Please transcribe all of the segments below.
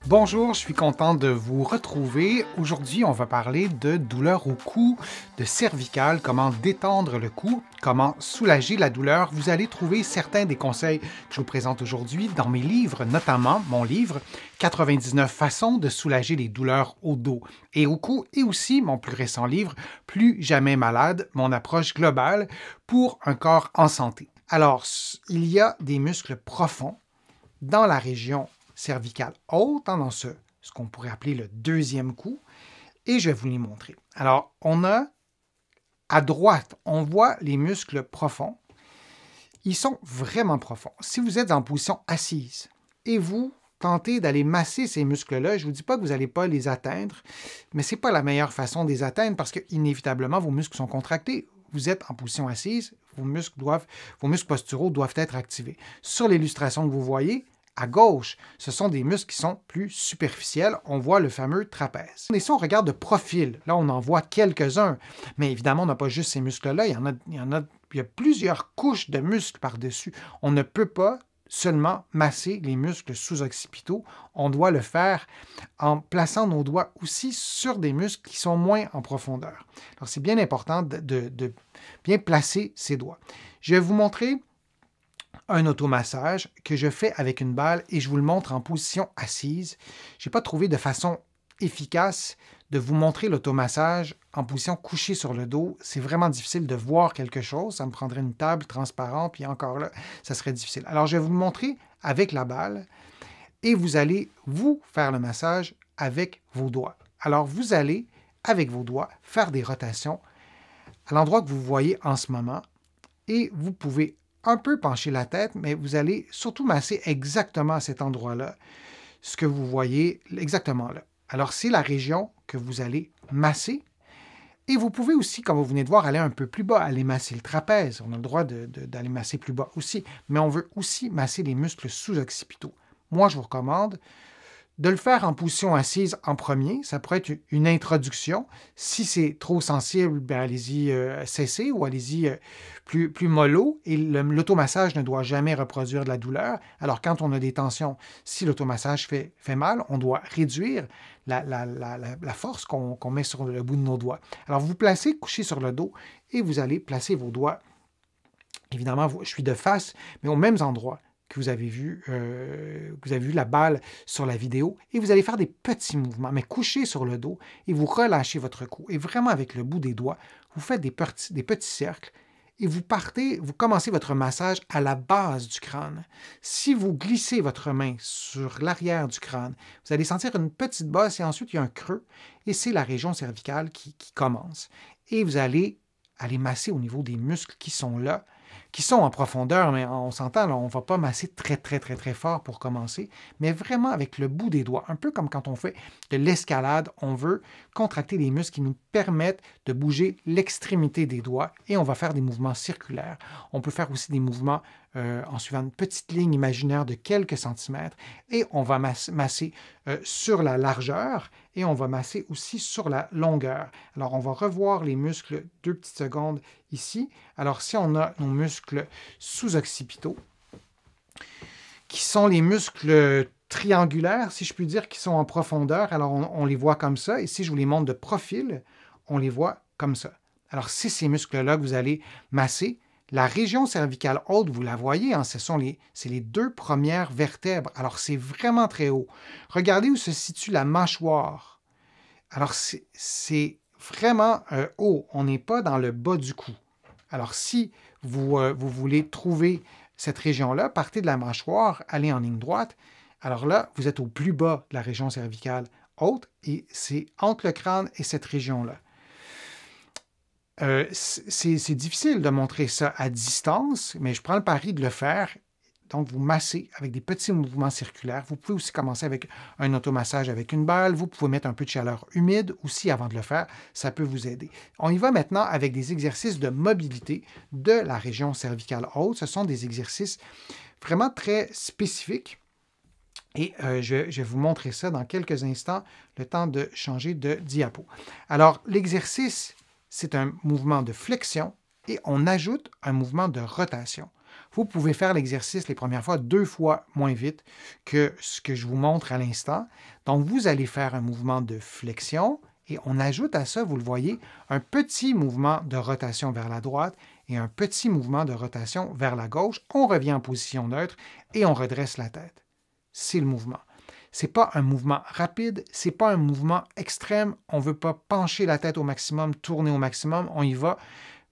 Bonjour, je suis content de vous retrouver. Aujourd'hui, on va parler de douleur au cou, de cervicale, comment détendre le cou, comment soulager la douleur. Vous allez trouver certains des conseils que je vous présente aujourd'hui dans mes livres, notamment mon livre 99 façons de soulager les douleurs au dos et au cou, et aussi mon plus récent livre Plus jamais malade, mon approche globale pour un corps en santé. Alors, il y a des muscles profonds dans la région cervicale haute, dans ce qu'on pourrait appeler le deuxième cou, et je vais vous les montrer. Alors, on a à droite, on voit les muscles profonds. Ils sont vraiment profonds. Si vous êtes en position assise et vous tentez d'aller masser ces muscles-là, je ne vous dis pas que vous n'allez pas les atteindre, mais ce n'est pas la meilleure façon de les atteindre parce que, inévitablement, vos muscles sont contractés. Vous êtes en position assise, vos muscles posturaux doivent être activés. Sur l'illustration que vous voyez, à gauche, ce sont des muscles qui sont plus superficiels. On voit le fameux trapèze. Et si on regarde de profil, là, on en voit quelques-uns. Mais évidemment, on n'a pas juste ces muscles-là. Il y a plusieurs couches de muscles par-dessus. On ne peut pas seulement masser les muscles sous-occipitaux. On doit le faire en plaçant nos doigts aussi sur des muscles qui sont moins en profondeur. Alors, c'est bien important de bien placer ses doigts. Je vais vous montrer un automassage que je fais avec une balle et je vous le montre en position assise. Je n'ai pas trouvé de façon efficace de vous montrer l'automassage en position couchée sur le dos. C'est vraiment difficile de voir quelque chose. Ça me prendrait une table transparente, puis encore là, ça serait difficile. Alors, je vais vous le montrer avec la balle et vous allez vous faire le massage avec vos doigts. Alors, vous allez, avec vos doigts, faire des rotations à l'endroit que vous voyez en ce moment et vous pouvez un peu pencher la tête, mais vous allez surtout masser exactement à cet endroit-là, ce que vous voyez exactement là. Alors, c'est la région que vous allez masser. Et vous pouvez aussi, comme vous venez de voir, aller un peu plus bas, aller masser le trapèze. On a le droit d'aller masser plus bas aussi, mais on veut aussi masser les muscles sous-occipitaux. Moi, je vous recommande de le faire en position assise en premier. Ça pourrait être une introduction. Si c'est trop sensible, bien, allez-y cessez ou allez-y plus mollo. Et l'automassage ne doit jamais reproduire de la douleur. Alors, quand on a des tensions, si l'automassage fait mal, on doit réduire la force qu'on met sur le bout de nos doigts. Alors, vous placez couché sur le dos et vous allez placer vos doigts. Évidemment, je suis de face, mais aux mêmes endroits que vous avez vu la balle sur la vidéo, et vous allez faire des petits mouvements, mais couché sur le dos, et vous relâchez votre cou. Et vraiment, avec le bout des doigts, vous faites des petits cercles, et vous commencez votre massage à la base du crâne. Si vous glissez votre main sur l'arrière du crâne, vous allez sentir une petite bosse, et ensuite, il y a un creux, et c'est la région cervicale qui commence. Et vous allez masser au niveau des muscles qui sont là, qui sont en profondeur, mais on s'entend, là, on ne va pas masser très, très, très, très fort pour commencer, mais vraiment avec le bout des doigts, un peu comme quand on fait de l'escalade, on veut contracter les muscles qui nous permettent de bouger l'extrémité des doigts et on va faire des mouvements circulaires. On peut faire aussi des mouvements en suivant une petite ligne imaginaire de quelques centimètres et on va masser sur la largeur et on va masser aussi sur la longueur. Alors, on va revoir les muscles 2 petites secondes ici. Alors, si on a nos muscles sous-occipitaux, qui sont les muscles triangulaires, si je puis dire, qui sont en profondeur, alors on les voit comme ça. Et si je vous les montre de profil, on les voit comme ça. Alors, c'est ces muscles-là que vous allez masser. La région cervicale haute, vous la voyez, hein, c'est les 2 premières vertèbres. Alors, c'est vraiment très haut. Regardez où se situe la mâchoire. Alors, c'est vraiment haut. On n'est pas dans le bas du cou. Alors, si vous voulez trouver cette région-là, partez de la mâchoire, allez en ligne droite. Alors là, vous êtes au plus bas de la région cervicale haute et c'est entre le crâne et cette région-là. C'est difficile de montrer ça à distance, mais je prends le pari de le faire. Donc, vous massez avec des petits mouvements circulaires. Vous pouvez aussi commencer avec un automassage avec une balle. Vous pouvez mettre un peu de chaleur humide aussi avant de le faire. Ça peut vous aider. On y va maintenant avec des exercices de mobilité de la région cervicale haute. Ce sont des exercices vraiment très spécifiques. Et je vais vous montrer ça dans quelques instants, le temps de changer de diapo. Alors, l'exercice, c'est un mouvement de flexion et on ajoute un mouvement de rotation. Vous pouvez faire l'exercice les premières fois 2 fois moins vite que ce que je vous montre à l'instant. Donc, vous allez faire un mouvement de flexion et on ajoute à ça, vous le voyez, un petit mouvement de rotation vers la droite et un petit mouvement de rotation vers la gauche. On revient en position neutre et on redresse la tête. C'est le mouvement. Ce n'est pas un mouvement rapide, ce n'est pas un mouvement extrême. On ne veut pas pencher la tête au maximum, tourner au maximum. On y va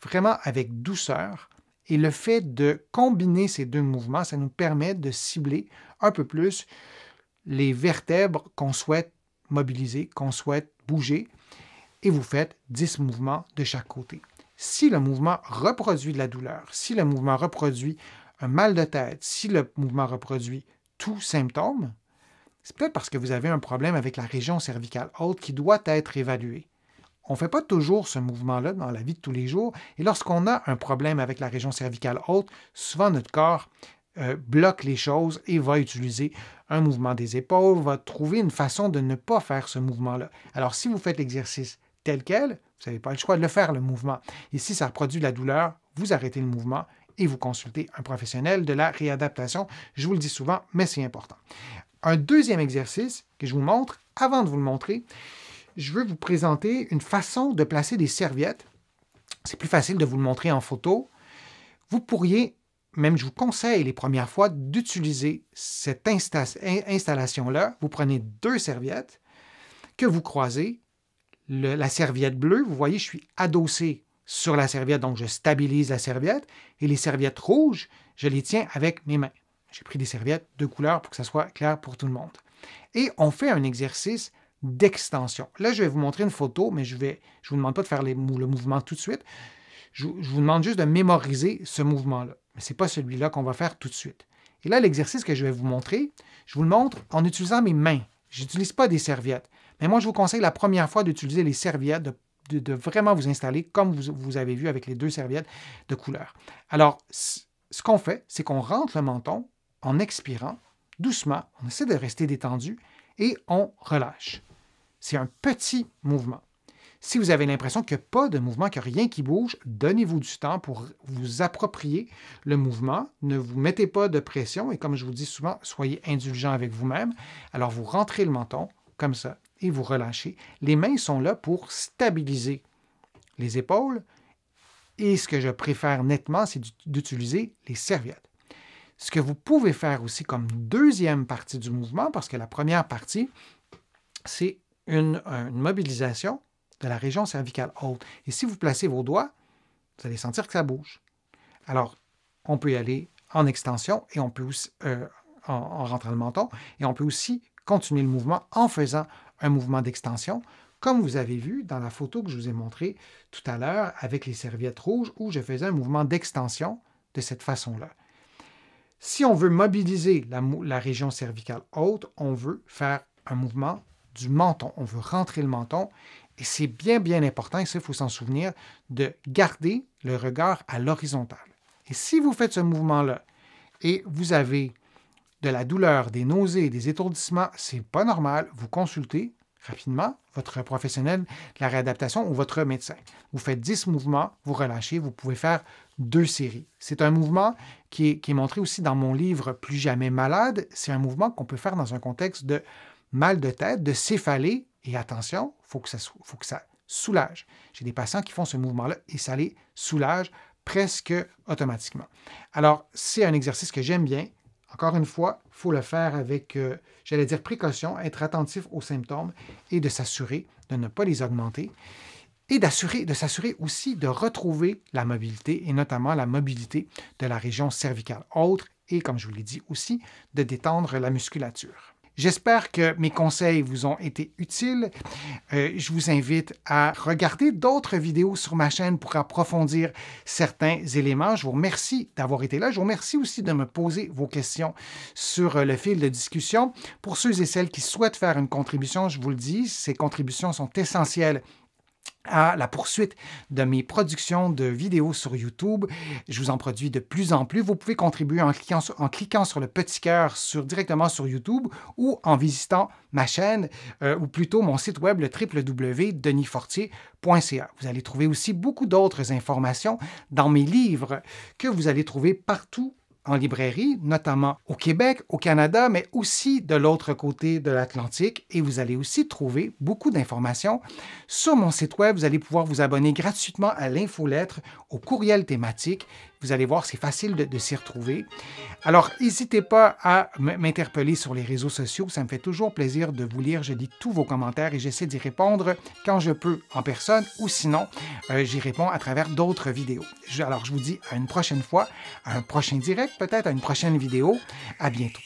vraiment avec douceur. Et le fait de combiner ces deux mouvements, ça nous permet de cibler un peu plus les vertèbres qu'on souhaite mobiliser, qu'on souhaite bouger. Et vous faites 10 mouvements de chaque côté. Si le mouvement reproduit de la douleur, si le mouvement reproduit un mal de tête, si le mouvement reproduit tout symptôme, c'est peut-être parce que vous avez un problème avec la région cervicale haute qui doit être évaluée. On ne fait pas toujours ce mouvement-là dans la vie de tous les jours. Et lorsqu'on a un problème avec la région cervicale haute, souvent notre corps bloque les choses et va utiliser un mouvement des épaules, va trouver une façon de ne pas faire ce mouvement-là. Alors, si vous faites l'exercice tel quel, vous n'avez pas le choix de le faire, le mouvement. Et si ça produit de la douleur, vous arrêtez le mouvement et vous consultez un professionnel de la réadaptation. Je vous le dis souvent, mais c'est important. Un deuxième exercice que je vous montre, avant de vous le montrer, je veux vous présenter une façon de placer des serviettes. C'est plus facile de vous le montrer en photo. Vous pourriez, même je vous conseille les premières fois, d'utiliser cette installation-là. Vous prenez 2 serviettes que vous croisez. La serviette bleue, vous voyez, je suis adossé sur la serviette, donc je stabilise la serviette. Et les serviettes rouges, je les tiens avec mes mains. J'ai pris des serviettes de couleur pour que ça soit clair pour tout le monde. Et on fait un exercice d'extension. Là, je vais vous montrer une photo, mais je ne vous demande pas de faire le mouvement tout de suite. Je vous demande juste de mémoriser ce mouvement-là. Mais ce n'est pas celui-là qu'on va faire tout de suite. Et là, l'exercice que je vais vous montrer, je vous le montre en utilisant mes mains. Je n'utilise pas des serviettes. Mais moi, je vous conseille la première fois d'utiliser les serviettes, de vraiment vous installer comme vous avez vu avec les 2 serviettes de couleur. Alors, ce qu'on fait, c'est qu'on rentre le menton en expirant doucement. On essaie de rester détendu et on relâche. C'est un petit mouvement. Si vous avez l'impression qu'il n'y a pas de mouvement, qu'il n'y a rien qui bouge, donnez-vous du temps pour vous approprier le mouvement. Ne vous mettez pas de pression et comme je vous dis souvent, soyez indulgent avec vous-même. Alors vous rentrez le menton comme ça et vous relâchez. Les mains sont là pour stabiliser les épaules et ce que je préfère nettement, c'est d'utiliser les serviettes. Ce que vous pouvez faire aussi comme deuxième partie du mouvement, parce que la première partie, c'est une mobilisation de la région cervicale haute. Et si vous placez vos doigts, vous allez sentir que ça bouge. Alors, on peut y aller en extension et on peut aussi, en rentrant le menton, et on peut aussi continuer le mouvement en faisant un mouvement d'extension, comme vous avez vu dans la photo que je vous ai montrée tout à l'heure avec les serviettes rouges, où je faisais un mouvement d'extension de cette façon-là. Si on veut mobiliser la région cervicale haute, on veut faire un mouvement du menton. On veut rentrer le menton et c'est bien, bien important, et ça, il faut s'en souvenir, de garder le regard à l'horizontale. Et si vous faites ce mouvement-là et vous avez de la douleur, des nausées, des étourdissements, c'est pas normal, vous consultez rapidement votre professionnel de la réadaptation ou votre médecin. Vous faites 10 mouvements, vous relâchez, vous pouvez faire 2 séries. C'est un mouvement qui est montré aussi dans mon livre « Plus jamais malade ». C'est un mouvement qu'on peut faire dans un contexte de mal de tête, de céphalée, et attention, il faut que ça soulage. J'ai des patients qui font ce mouvement-là et ça les soulage presque automatiquement. Alors, c'est un exercice que j'aime bien. Encore une fois, il faut le faire avec, j'allais dire, précaution, être attentif aux symptômes et de s'assurer de ne pas les augmenter et de s'assurer aussi de retrouver la mobilité et notamment la mobilité de la région cervicale haute et, comme je vous l'ai dit aussi, de détendre la musculature. J'espère que mes conseils vous ont été utiles. Je vous invite à regarder d'autres vidéos sur ma chaîne pour approfondir certains éléments. Je vous remercie d'avoir été là. Je vous remercie aussi de me poser vos questions sur le fil de discussion. Pour ceux et celles qui souhaitent faire une contribution, je vous le dis, ces contributions sont essentielles à la poursuite de mes productions de vidéos sur YouTube. Je vous en produis de plus en plus. Vous pouvez contribuer en cliquant sur le petit cœur directement sur YouTube ou en visitant ma chaîne ou plutôt mon site web, le www.denisfortier.ca. Vous allez trouver aussi beaucoup d'autres informations dans mes livres que vous allez trouver partout en librairie, notamment au Québec, au Canada, mais aussi de l'autre côté de l'Atlantique. Et vous allez aussi trouver beaucoup d'informations sur mon site web. Vous allez pouvoir vous abonner gratuitement à l'infolettre, au courriel thématique. Vous allez voir, c'est facile de s'y retrouver. Alors, n'hésitez pas à m'interpeller sur les réseaux sociaux. Ça me fait toujours plaisir de vous lire. Je lis tous vos commentaires et j'essaie d'y répondre quand je peux en personne ou sinon, j'y réponds à travers d'autres vidéos. Alors, je vous dis à une prochaine fois, à un prochain direct, peut-être à une prochaine vidéo. À bientôt.